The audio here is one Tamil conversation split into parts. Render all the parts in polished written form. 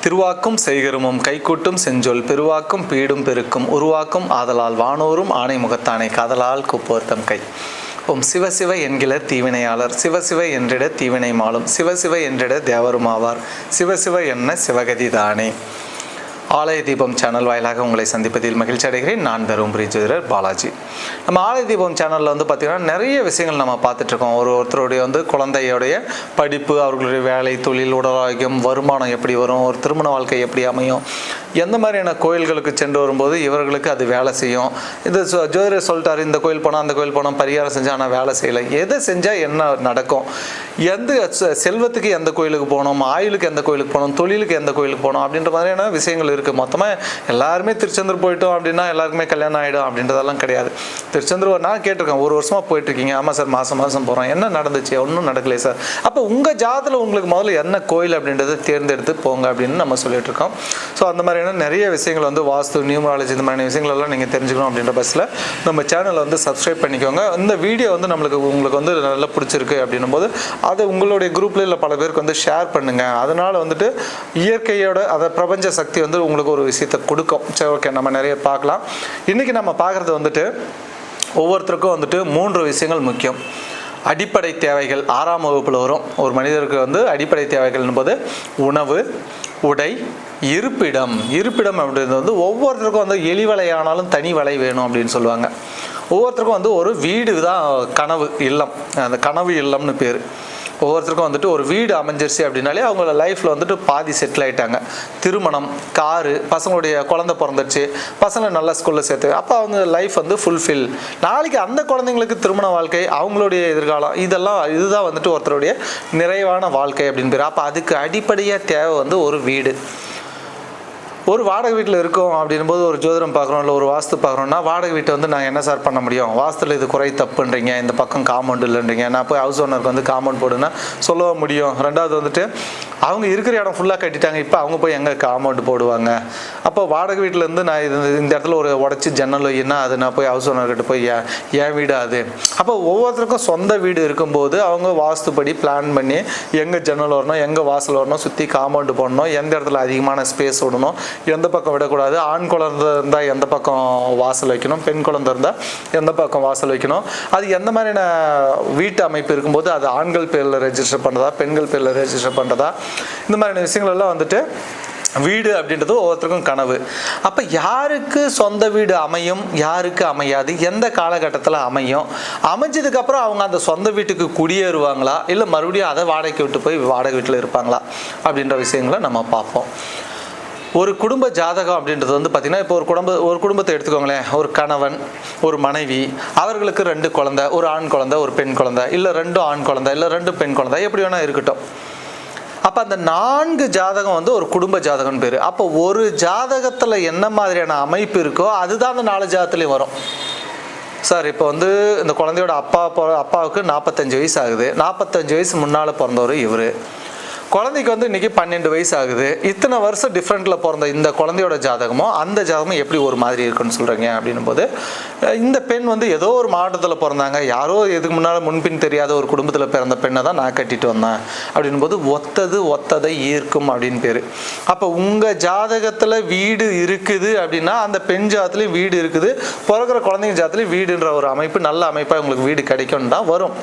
திருவாக்கும் செய்கருமும் கைக்கூட்டும் செஞ்சொல் பெருவாக்கும் பீடும் பெருக்கும் உருவாக்கும் ஆதலால் வானோரும் ஆணை முகத்தானை காதலால் கூப்போர்த்தம் கை. ஓம் சிவசிவ என்கிற தீவினையாளர் சிவசிவ என்றிட தீவினை மாலும் சிவசிவ என்றிட தேவருமாவார் சிவசிவ என்ன சிவகதி தானே. ஆலய தீபம் சேனல் வாயிலாக உங்களை சந்திப்பதில் மகிழ்ச்சி அடைகிறேன். நான் தருமபுரி ஜோதிடர் பாலாஜி. நம்ம ஆலய தீபம் சேனலில் பார்த்திங்கன்னா நிறைய விஷயங்கள் நம்ம பார்த்துட்ருக்கோம். ஒருத்தருடைய குழந்தையோடைய படிப்பு, அவர்களுடைய வேலை, தொழில், உடல் ஆரோக்கியம், வருமானம் எப்படி வரும், ஒரு திருமண வாழ்க்கை எப்படி அமையும், எந்த மாதிரியான கோயில்களுக்கு சென்று வரும்போது இவர்களுக்கு அது வேலை செய்யும். இது ஜோதிடர் சொல்லிட்டார், இந்த கோயில் போனால் அந்த கோயில் போனால் பரிகாரம் செஞ்சால் ஆனால் வேலை செய்யலை, எதை செஞ்சால் என்ன நடக்கும், செல்வத்துக்கு எந்த கோயிலுக்கு போகணும், ஆயுளுக்கு எந்த கோயிலுக்கு போகணும், தொழிலுக்கு எந்த கோயிலுக்கு போகணும் அப்படின்ற மாதிரியான விஷயங்கள் இருக்குது. மொத்தமாக எல்லாருமே திருச்செந்தூர் போயிட்டோம் அப்படின்னா எல்லாருக்குமே கல்யாணம் ஆகிடும் அப்படின்றதெல்லாம் கிடையாது. திருச்செந்தூர் நான் கேட்டிருக்கேன், ஒரு வருஷமாக போயிட்டுருக்கீங்க. ஆமாம் சார், மாதம் போகிறோம். என்ன நடந்துச்சு? ஒன்றும் நடக்கலையே சார். அப்போ உங்கள் ஜாதத்தில் உங்களுக்கு முதல்ல என்ன கோயில் அப்படின்றத தேர்ந்தெடுத்து போங்க அப்படின்னு நம்ம சொல்லிட்டு இருக்கோம். ஸோ அந்த மாதிரியான நிறைய விஷயங்கள் வாஸ்து, நியூமராலஜி, இந்த மாதிரியான விஷயங்கள் எல்லாம் நீங்கள் தெரிஞ்சுக்கணும் அப்படின்ற பஸ்ஸில் நம்ம சேனலை சப்ஸ்கிரைப் பண்ணிக்கோங்க. இந்த வீடியோ உங்களுக்கு நல்லா பிடிச்சிருக்கு அப்படின்னும் போது அதை உங்களுடைய குரூப்பில் இல்லை பல பேருக்கு ஷேர் பண்ணுங்கள். அதனால் இயற்கையோட அதை பிரபஞ்ச சக்தி உங்களுக்கு ஒரு விஷயத்தை கொடுக்கும். சரி, ஓகே, நம்ம நிறைய பார்க்கலாம். இன்றைக்கி நம்ம பார்க்குறது ஒவ்வொருத்தருக்கும் 3 விஷயங்கள் முக்கியம். அடிப்படை தேவைகள் 6ஆம் வகுப்பில் வரும். ஒரு மனிதருக்கு அடிப்படை தேவைகள் என்பது உணவு, உடை, இருப்பிடம். இருப்பிடம் அப்படின்றது ஒவ்வொருத்தருக்கும் எலிவலையானாலும் தனி வலை வேணும் அப்படின்னு சொல்லுவாங்க. ஒவ்வொருத்தருக்கும் ஒரு வீடு தான் கனவு இல்லம். அந்த கனவு இல்லம்னு பேர். ஒவ்வொருத்தருக்கும் ஒரு வீடு அமைஞ்சிருச்சு அப்படின்னாலே அவங்க லைஃப்பில் பாதி செட்டில் ஆகிட்டாங்க. திருமணம், காரு, பசங்களுடைய குழந்தை பிறந்துருச்சு, பசங்களை நல்ல ஸ்கூலில் சேர்த்து, அப்போ அவங்க லைஃப் ஃபுல்ஃபில். நாளைக்கு அந்த குழந்தைங்களுக்கு திருமண வாழ்க்கை, அவங்களுடைய எதிர்காலம், இதுதான் ஒருத்தருடைய நிறைவான வாழ்க்கை அப்படின்னு பேர். அப்போ அதுக்கு அடிப்படையாக தேவை ஒரு வீடு. ஒரு வாடகை வீட்டில் இருக்கோம் அப்படின்போது ஒரு ஜோதிடம் பார்க்குறோம், இல்லை ஒரு வாஸ்து பார்க்குறோம்னா வாடகை வீட்டை நாங்கள் என்ன சார் பண்ண முடியும், வாஸ்துவில் இது குறை தப்புன்றீங்க, இந்த பக்கம் காம்பவுண்ட் இல்லைன்றீங்க, நான் போய் ஹவுஸ் ஓனருக்கு காம்பவுண்ட் போடுன்னா சொல்ல முடியும். ரெண்டாவது அவங்க இருக்கிற இடம் ஃபுல்லாக கட்டிட்டாங்க, இப்போ அவங்க போய் எங்கே காம்பவுண்ட் போடுவாங்க. அப்போ வாடகை வீட்டிலேருந்து நான் இந்த இடத்துல ஒரு உடச்சி ஜன்னல் வையினா அது நான் போய் ஹவுஸ் ஓனர்கிட்ட போய் என் வீடு அது. அப்போ ஒவ்வொருத்தருக்கும் சொந்த வீடு இருக்கும்போது அவங்க வாஸ்துப்படி பிளான் பண்ணி எங்கே ஜன்னல் வரணும், எங்கே வாசல் வரணும், சுற்றி காம்பவுண்டு போடணும், எந்த இடத்துல அதிகமான ஸ்பேஸ் விடணும், எந்த பக்கம் விடக்கூடாது, ஆண் குழந்தை இருந்தால் எந்த பக்கம் வாசல் வைக்கணும், பெண் குழந்தை இருந்தால் எந்த பக்கம் வாசல் வைக்கணும், அது எந்த மாதிரியான வீட்டு அமைப்பு இருக்கும்போது அது ஆண்கள் பேரில் ரெஜிஸ்டர் பண்ணுறதா, பெண்கள் பேரில் ரெஜிஸ்டர் பண்ணுறதா, இந்த மாதிரியான விஷயங்கள் எல்லாம் வீடு அப்படின்றது ஒவ்வொருத்தருக்கும் கனவு. அப்போ யாருக்கு சொந்த வீடு அமையும், யாருக்கு அமையாது, எந்த காலகட்டத்தில் அமையும், அமைஞ்சதுக்கப்புறம் அவங்க அந்த சொந்த வீட்டுக்கு குடியேறுவாங்களா, இல்லை மறுபடியும் அதை வாடகைக்கு விட்டு போய் வாடகை வீட்டில் இருப்பாங்களா அப்படின்ற விஷயங்களை நம்ம பார்ப்போம். ஒரு குடும்ப ஜாதகம் அப்படின்றது பார்த்திங்கன்னா, இப்போ ஒரு குடும்பத்தை எடுத்துக்கோங்களேன். ஒரு கணவன், ஒரு மனைவி, அவர்களுக்கு 2 குழந்தை, ஒரு ஆண் குழந்தை, ஒரு பெண் குழந்தை, இல்லை 2 ஆண் குழந்தை, இல்லை 2 பெண் குழந்தை, எப்படி வேணால் இருக்கட்டும். அப்போ அந்த 4 ஜாதகம் ஒரு குடும்ப ஜாதகம்னு பேர். அப்போ ஒரு ஜாதகத்தில் என்ன மாதிரியான அமைப்பு இருக்கோ அதுதான் அந்த 4 ஜாதகத்துலேயும் வரும். சார், இப்போ இந்த குழந்தையோட அப்பாவுக்கு 45 வயசு ஆகுது, 45 வயசு முன்னால் பிறந்தவர் இவர். குழந்தைக்கு இன்றைக்கி 12 வயசு ஆகுது. இத்தனை வருஷம் டிஃப்ரெண்ட்டில் பிறந்த இந்த குழந்தையோட ஜாதகமோ அந்த ஜாதகமும் எப்படி ஒரு மாதிரி இருக்குன்னு சொல்கிறீங்க அப்படின்னும் போது, இந்த பெண் ஏதோ ஒரு மாவட்டத்தில் பிறந்தாங்க, யாரோ இதுக்கு முன்னால் முன்பின் தெரியாத ஒரு குடும்பத்தில் பிறந்த பெண்ணை தான் நான் கட்டிட்டு வந்தேன் அப்படின்னும் போது ஒத்ததை ஈர்க்கும் அப்படின்னு பேர். அப்போ உங்கள் ஜாதகத்தில் வீடு இருக்குது அப்படின்னா அந்த பெண் ஜாதத்துலேயும் வீடு இருக்குது, பிறக்கிற குழந்தைங்க ஜாதத்துலேயும் வீடுன்ற ஒரு அமைப்பு, நல்ல அமைப்பாக உங்களுக்கு வீடு கிடைக்கும்னு தான் வரும்.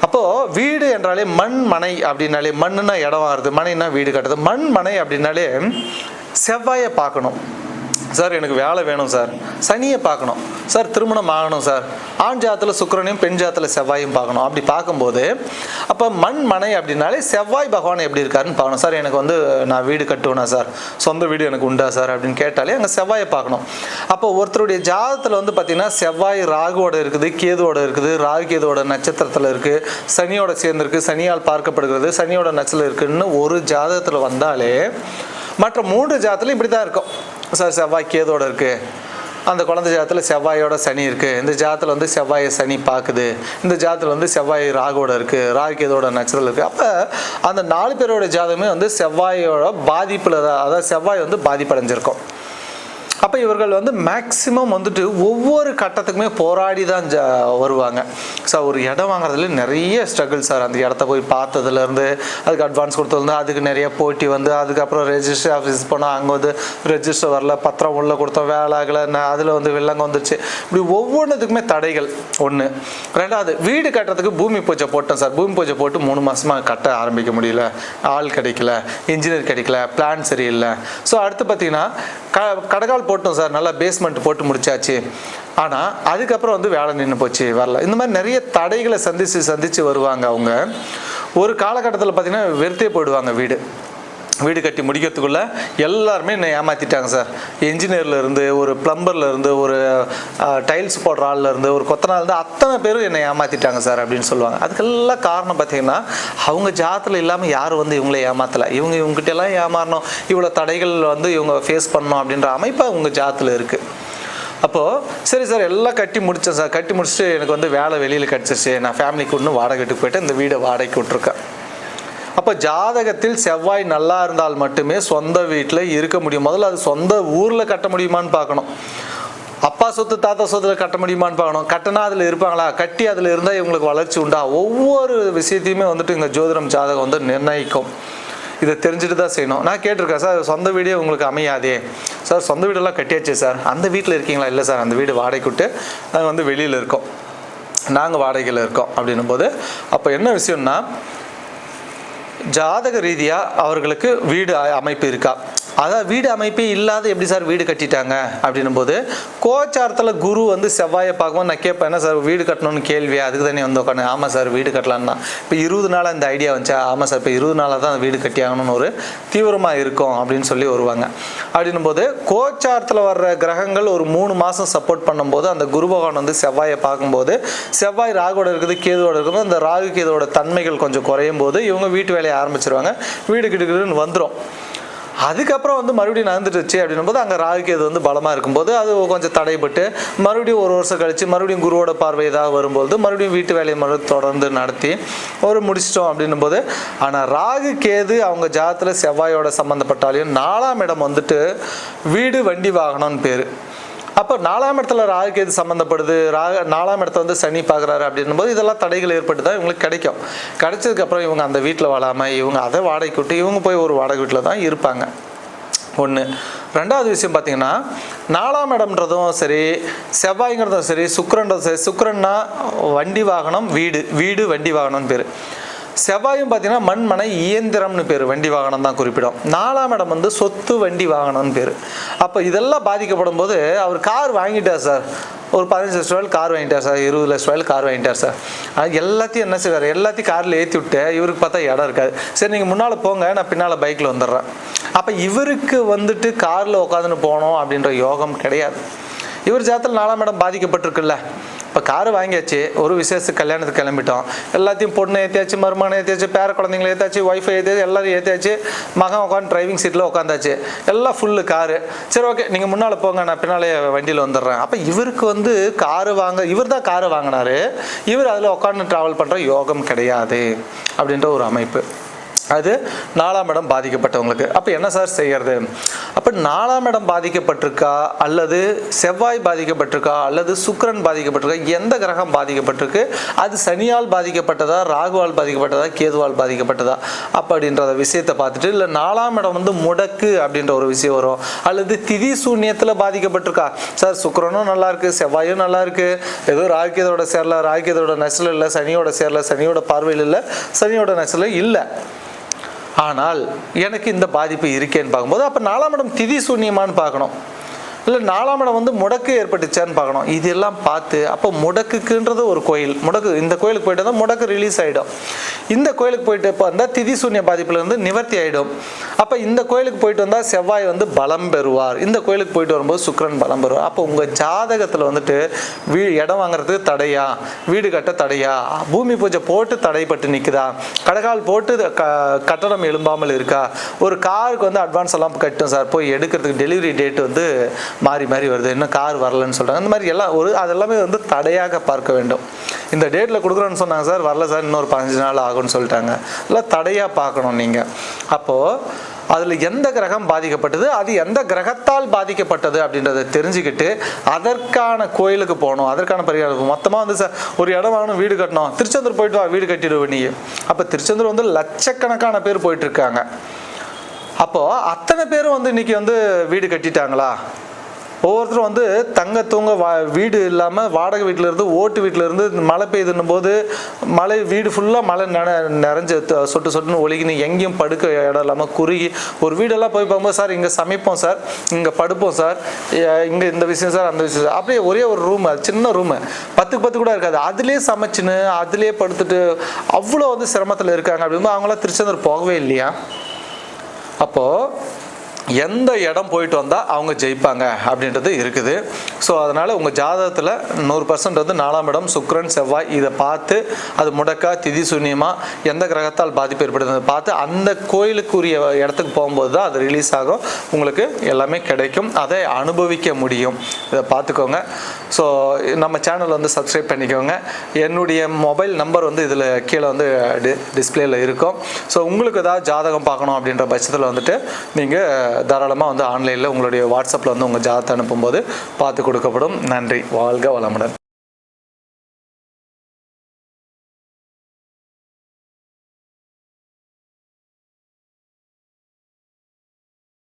அப்போது வீடு என்றாலே மண் மனை அப்படின்னாலே, மண்ணுன்னா இடம் ஆறுது, மனைன்னா வீடு கட்டுது. மண் மனை அப்படின்னாலே செவ்வாயை பார்க்கணும். சார், எனக்கு வேலை வேணும் சார், சனியை பார்க்கணும் சார், திருமணம் ஆகணும் சார், ஆண் ஜாதத்தில் சுக்கிரனையும் பெண் ஜாதத்தில் செவ்வாயும் பார்க்கணும். அப்படி பார்க்கும்போது அப்போ மண் மனை அப்படின்னாலே செவ்வாய் பகவான் எப்படி இருக்காருன்னு பார்க்கணும். சார், எனக்கு நான் வீடு கட்டுவேனா சார், சொந்த வீடு எனக்கு உண்டா சார் அப்படின்னு கேட்டாலே அங்கே செவ்வாயை பார்க்கணும். அப்போ ஒருத்தருடைய ஜாதத்தில் பார்த்திங்கன்னா செவ்வாய் ராகுவோட இருக்குது, கேதுவோட இருக்குது, ராகு கேதுவோட நட்சத்திரத்தில் இருக்குது, சனியோட சேர்ந்துருக்கு, சனியால் பார்க்கப்படுகிறது, சனியோட நட்சத்திரம் இருக்குதுன்னு ஒரு ஜாதகத்தில் வந்தாலே மற்ற 3 ஜாதத்துலையும் இப்படி தான் இருக்கும். சார், செவ்வாய் கேதோட இருக்குது, அந்த குழந்தை ஜாதத்தில் செவ்வாயோட சனி இருக்குது, இந்த ஜாதத்தில் செவ்வாயை சனி பார்க்குது, இந்த ஜாதத்தில் செவ்வாய் ராகுவோட இருக்குது, ராகு கேதோட நட்சத்திரம் இருக்குது. அப்போ அந்த 4 பேரோட ஜாதகமே செவ்வாயோட பாதிப்பில் தான், அதாவது செவ்வாய் பாதிப்படைஞ்சிருக்கும். அப்போ அப்போ இவர்கள் வந்து மேக்சிமம் வந்துட்டு ஒவ்வொரு கட்டத்துக்குமே போராடி தான் வருவாங்க. சார் ஒரு இடம் வாங்குறதுல நிறைய ஸ்ட்ரகிள் சார். அந்த இடத்த போய் பார்த்ததுலேருந்து அதுக்கு அட்வான்ஸ் கொடுத்ததுலேருந்து அதுக்கு நிறைய போட்டி வந்து அதுக்கப்புறம் ரெஜிஸ்ட்ரி ஆஃபீஸ் போனால் அங்கே வந்து ரெஜிஸ்டர் வரல, பத்திரம் உள்ள கொடுத்தோம், வேலை ஆகலை, அதில் வந்து வெள்ளங்க வந்துருச்சு. இப்படி ஒவ்வொன்றுத்துக்குமே தடைகள் ஒன்று. ரெண்டாவது, வீடு கட்டுறதுக்கு பூமி பூஜை போட்டோம் சார். பூமி பூஜை போட்டு 3 மாதமாக கட்ட ஆரம்பிக்க முடியல, ஆள் கிடைக்கல, இன்ஜினியர் கிடைக்கல, பிளான் சரியில்லை. ஸோ அடுத்து பார்த்தீங்கன்னா கடகால் போட்டோம் சார், நல்லா பேஸ்மெண்ட் போட்டு முடிச்சாச்சு, ஆனால் அதுக்கப்புறம் வந்து வேலை நின்று போச்சு, வரல. இந்த மாதிரி நிறைய தடைகளை சந்தித்து வருவாங்க. அவங்க ஒரு காலகட்டத்தில் பார்த்தீங்கன்னா வெறுத்தே போயிடுவாங்க. வீடு கட்டி முடிக்கிறதுக்குள்ளே எல்லாருமே என்னை ஏமாற்றிட்டாங்க சார். இன்ஜினியர்லேருந்து, ஒரு ப்ளம்பர்லேருந்து, ஒரு டைல்ஸ் போடுற ஆள்லேருந்து, ஒரு கொத்தனாலேருந்து அத்தனை பேரும் என்னை ஏமாற்றிட்டாங்க சார் அப்படின்னு சொல்லுவாங்க. அதுக்கெல்லாம் காரணம் பார்த்திங்கன்னா அவங்க ஜாதத்தில் இல்லாமல் யாரும் வந்து இவங்கள ஏமாற்றலை. இவங்ககிட்டலாம் ஏமாறணும், இவ்வளோ தடைகள் வந்து இவங்க ஃபேஸ் பண்ணணும் அப்படின்ற அமைப்பு அவங்க ஜாதத்தில் இருக்குது. அப்போது சரி சார் எல்லாம் கட்டி முடித்தேன் சார். கட்டி முடிச்சுட்டு எனக்கு வந்து வேலை வெளியில் கிடச்சிருச்சு, நான் ஃபேமிலிக்கு ஒன்று வாடகை வீட்டுக்கு போய்ட்டு இந்த வீடை வாடகைக்கு விட்ருக்கேன். அப்போ ஜாதகத்தில் செவ்வாய் நல்லா இருந்தால் மட்டுமே சொந்த வீட்டில் இருக்க முடியும். முதல்ல அது சொந்த ஊரில் கட்ட முடியுமான்னு பார்க்கணும். அப்பா சொத்து தாத்தா சொத்துல கட்ட முடியுமான்னு பார்க்கணும். கட்டினா அதில் இருப்பாங்களா, கட்டி அதில் இருந்தால் இவங்களுக்கு வளர்ச்சி உண்டா, ஒவ்வொரு விஷயத்தையுமே வந்துட்டு இங்கே ஜோதிடம் ஜாதகம் வந்து நிர்ணயிக்கும். இதை தெரிஞ்சுட்டு தான் செய்யணும். நான் கேட்டிருக்கேன் சார், சொந்த வீடே உங்களுக்கு அமையாதே சார், சொந்த வீடெல்லாம் கட்டியாச்சு சார், அந்த வீட்டில் இருக்கீங்களா? இல்லை சார், அந்த வீடு வாடகை விட்டு நாங்கள் வந்து வெளியில் இருக்கோம், நாங்கள் வாடகையில் இருக்கோம் அப்படின்னும் போது அப்போ என்ன விஷயம்னா, ஜாதக ரீதியாக அவர்களுக்கு வீடு அமைப்பு இருக்கா? அதாவது வீடு அமைப்பே இல்லாத எப்படி சார் வீடு கட்டிட்டாங்க அப்படின்னும் போது கோச்சாரத்தில் குரு வந்து செவ்வாயை பார்க்கும்போது நான் கேட்பேன், என்ன சார் வீடு கட்டணும்னு கேள்வியா? அதுக்கு தானே வந்து உட்காந்து. ஆமாம் சார் வீடு கட்டலான்னா இப்போ 20 நாளாக இந்த ஐடியா வந்துச்சா? ஆமாம் சார் இப்போ 20 நாளாக தான் வீடு கட்டி ஆகணும்னு ஒரு தீவிரமாக இருக்கும் அப்படின்னு சொல்லி வருவாங்க. அப்படின்னும் போது கோச்சாரத்தில் வர்ற கிரகங்கள் ஒரு 3 மாதம் சப்போர்ட் பண்ணும்போது அந்த குரு பகவான் வந்து செவ்வாயை பார்க்கும்போது செவ்வாய் ராகுவோட இருக்குது, கேதுவோட இருக்குது, அந்த ராகு கேதுவோட தன்மைகள் கொஞ்சம் குறையும் போது இவங்க வீட்டு வேலையை ஆரம்பிச்சிருவாங்க, வீடு கிட்டுக்கிட்டுன்னு வந்துடும். அதுக்கப்புறம் வந்து மறுபடியும் நடந்துட்டுச்சு அப்படின்னும் போது அங்கே ராகு கேது வந்து பலமாக இருக்கும்போது அது கொஞ்சம் தடைப்பட்டு மறுபடியும் ஒரு வருஷம் கழித்து மறுபடியும் குருவோட பார்வை ஏதாவது வரும்போது மறுபடியும் வீட்டு வேலையை தொடர்ந்து நடத்தி முடிச்சிட்டோம் அப்படின்னும் போது. ஆனால் ராகு கேது அவங்க ஜாதத்தில் செவ்வாயோட சம்மந்தப்பட்டாலையும் 4ஆம் இடம் வந்துட்டு வீடு வண்டி வாகனம்னு பேர். அப்போ 4ஆம் இடத்துல ராகு கேது சம்மந்தப்படுது, 4ஆம் இடத்த வந்து சனி பார்க்குறாரு அப்படின்னும் போது இதெல்லாம் தடைகள் ஏற்பட்டு தான் இவங்களுக்கு கிடைக்கும். கிடைச்சதுக்கப்புறம் இவங்க அந்த வீட்டில் வாழாமல் இவங்க அதை வாடகைக்கு விட்டு இவங்க போய் ஒரு வாடகை வீட்டில் தான் இருப்பாங்க. ஒன்று. ரெண்டாவது விஷயம் பார்த்தீங்கன்னா 4ஆம் இடம்ன்றதும் சரி, செவ்வாய்ங்கிறதும் சரி, சுக்கிரன்றதும் சரி. சுக்கிரன்னா வண்டி வாகனம், வீடு வண்டி வாகனம்னு பேர். செவ்வாயும் பார்த்தீங்கன்னா மண் மனை இயந்திரம்னு பேர், வண்டி வாகனம் தான் குறிப்பிடும். 4ஆம் இடம் வந்து சொத்து வண்டி வாகனம்னு பேர். அப்போ இதெல்லாம் பாதிக்கப்படும் போது அவர் கார் வாங்கிட்டார் சார், ஒரு 15 லட்ச ரூபாயில் கார் வாங்கிட்டார் சார், 20 லட்ச ரூபாயில் கார் வாங்கிட்டார் சார். அது எல்லாத்தையும் என்ன செய்வார், எல்லாத்தையும் காரில் ஏற்றி விட்டு இவருக்கு பார்த்தா இடம் இருக்காது. சரி நீங்கள் முன்னால் போங்க, நான் பின்னால் பைக்கில் வந்துடுறேன். அப்போ இவருக்கு வந்துட்டு காரில் உட்காந்துன்னு போனோம் அப்படின்ற யோகம் கிடையாது. இவர் ஜாதத்தில் 4ஆம் இடம் பாதிக்கப்பட்டிருக்குல்ல. இப்போ காரு வாங்கியாச்சு, ஒரு விசேஷத்துக்கு கல்யாணத்துக்கு கிளம்பிட்டோம், எல்லாத்தையும் பொண்ணு ஏற்றியாச்சு, மருமகனை ஏற்றியாச்சு, பேர குழந்தைங்களை ஏற்றாச்சு, ஒய்ஃபை ஏற்றியாச்சு, எல்லாரும் ஏற்றியாச்சு, மகன் உட்காந்து டிரைவிங் சீட்டில் உட்காந்தாச்சு, எல்லாம் ஃபுல்லு காரு. சரி ஓகே நீங்கள் முன்னால் போங்க, நான் பின்னாலே வண்டியில் வந்துடுறேன். அப்போ இவருக்கு வந்து காரு இவர் தான் காரு வாங்கினாரு, இவர் அதில் உட்காந்து ட்ராவல் பண்ணுற யோகம் கிடையாது அப்படின்ற ஒரு அமைப்பு. அது 4ஆம் இடம் பாதிக்கப்பட்டவங்களுக்கு. அப்போ என்ன சார் செய்யறது? அப்போ 4ஆம் இடம் பாதிக்கப்பட்டிருக்கா, அல்லது செவ்வாய் பாதிக்கப்பட்டிருக்கா, அல்லது சுக்கிரன் பாதிக்கப்பட்டிருக்கா, எந்த கிரகம் பாதிக்கப்பட்டிருக்கு, அது சனியால் பாதிக்கப்பட்டதா, ராகுவால் பாதிக்கப்பட்டதா, கேதுவால் பாதிக்கப்பட்டதா அப்படின்ற விஷயத்தை பார்த்துட்டு, இல்லை 4ஆம் இடம் வந்து முடக்கு அப்படின்ற ஒரு விஷயம் வரும், அல்லது திதி சூன்யத்தில் பாதிக்கப்பட்டிருக்கா. சார் சுக்கிரனும் நல்லா இருக்கு, செவ்வாயும் நல்லா இருக்கு, ஏதோ ராகுகேதோட சேரல, ராகுகேதோட நெசல் இல்லை, சனியோட சேரல, சனியோட பார்வையில் இல்லை, சனியோட நெசல் இல்லை, ஆனால் எனக்கு இந்த பாதிப்பு இருக்கேன்னு பார்க்கும்போது அப்போ 4ஆம் இடம் திதி சூன்யமானு பார்க்கணும், இல்லை 4ஆம் இடம் வந்து முடக்கு ஏற்பட்டுச்சான்னு பார்க்கணும். இதெல்லாம் பார்த்து அப்போ முடக்குக்குன்றது ஒரு கோயில், முடக்கு இந்த கோயிலுக்கு போயிட்டு வந்தால் முடக்கு ரிலீஸ் ஆகிடும், இந்த கோயிலுக்கு போயிட்டு இப்போ வந்தால் திதி சூன்ய பாதிப்புலேருந்து நிவர்த்தி ஆகிடும். அப்போ இந்த கோயிலுக்கு போயிட்டு வந்தால் செவ்வாய் வந்து பலம் பெறுவார், இந்த கோயிலுக்கு போயிட்டு வரும்போது சுக்கிரன் பலம் பெறுவார். அப்போ உங்கள் ஜாதகத்தில் வந்துட்டு இடம் வாங்குறதுக்கு தடையா, வீடு கட்ட தடையா, பூமி பூஜை போட்டு தடைப்பட்டு நிற்குதா, கடகால் போட்டு கட்டணம் எழும்பாமல் இருக்கா, ஒரு காருக்கு வந்து அட்வான்ஸ் எல்லாம் கட்டும் சார், போய் எடுக்கிறதுக்கு டெலிவரி டேட் வந்து மாறி வருது, இன்னும் கார் வரலன்னு சொல்கிறாங்க. இந்த மாதிரி எல்லாம் அதெல்லாமே வந்து தடையாக பார்க்க வேண்டும். இந்த டேட்டில் கொடுக்குறோன்னு சொன்னாங்க சார், வரல சார், இன்னொரு 15 நாள் ஆகும்னு சொல்லிட்டாங்க, இல்லை தடையாக பார்க்கணும் நீங்கள். அப்போது அதில் எந்த கிரகம் பாதிக்கப்பட்டது, அது எந்த கிரகத்தால் பாதிக்கப்பட்டது அப்படின்றத தெரிஞ்சுக்கிட்டு அதற்கான கோயிலுக்கு போகணும், அதற்கான பரிகாரம். மொத்தமாக வந்து ஒரு இடம் வாங்கணும், வீடு கட்டணும், திருச்செந்தூர் போயிட்டு வா, வீடு கட்டிடுவோம் நீ. அப்போ திருச்செந்தூர் வந்து லட்சக்கணக்கான பேர் போயிட்டு இருக்காங்க. அப்போது அத்தனை பேரும் வந்து இன்னைக்கு வந்து வீடு கட்டிட்டாங்களா? ஒவ்வொருத்தரும் வந்து தங்க தூங்க வீடு இல்லாமல் வாடகை வீட்டில் இருந்து, ஓட்டு வீட்டில் இருந்து, மழை பெய்யுதுன்னும் போது மழை வீடு ஃபுல்லாக மழை நிறைஞ்சு சொட்டு சொட்டுன்னு ஒழுகின்னு எங்கேயும் படுக்க இடம் இல்லாமல் குறுகி ஒரு வீடெல்லாம் போய் பார்க்கும்போது, சார் இங்கே சமைப்போம் சார், இங்கே படுப்போம் சார், இங்கே இந்த விஷயம் சார், அந்த விஷயம் சார், அப்படியே ஒரே ஒரு ரூமு, சின்ன ரூமு 10x10 கூட இருக்காது, அதுலேயே சமைச்சுன்னு அதுலேயே படுத்துட்டு அவ்வளோ வந்து சிரமத்தில் இருக்காங்க. அப்படிங்கும்போது அவங்களாம் திருச்செந்தூர் போகவே இல்லையா? அப்போது எந்த இடம் போயிட்டு வந்தால் அவங்க ஜெயிப்பாங்க அப்படின்றது இருக்குது. ஸோ அதனால் உங்கள் ஜாதகத்தில் 100% வந்து 4ஆம் இடம் சுக்கிரன் செவ்வாய் இதை பார்த்து, அது முடக்கா திதி சூன்யமாக எந்த கிரகத்தால் பாதிப்பு ஏற்படுது பார்த்து அந்த கோயிலுக்குரிய இடத்துக்கு போகும்போது தான் அது ரிலீஸ் ஆகும், உங்களுக்கு எல்லாமே கிடைக்கும், அதை அனுபவிக்க முடியும். இதை பார்த்துக்கோங்க. ஸோ நம்ம சேனல் வந்து சப்ஸ்கிரைப் பண்ணிக்கோங்க. என்னுடைய மொபைல் நம்பர் வந்து இதில் கீழே வந்து டிஸ்பிளேயில் இருக்கும். ஸோ உங்களுக்கு ஏதாவது ஜாதகம் பார்க்கணும் அப்படின்ற பட்சத்தில் வந்துட்டு நீங்கள் தாராளமாக வந்து ஆன்லைனில் உங்களுடைய வாட்ஸ்அப்பில் வந்து உங்கள் ஜாதகத்தை அனுப்பும்போது பார்த்து கொடுக்கப்படும். நன்றி. வாழ்க வளமுடன்.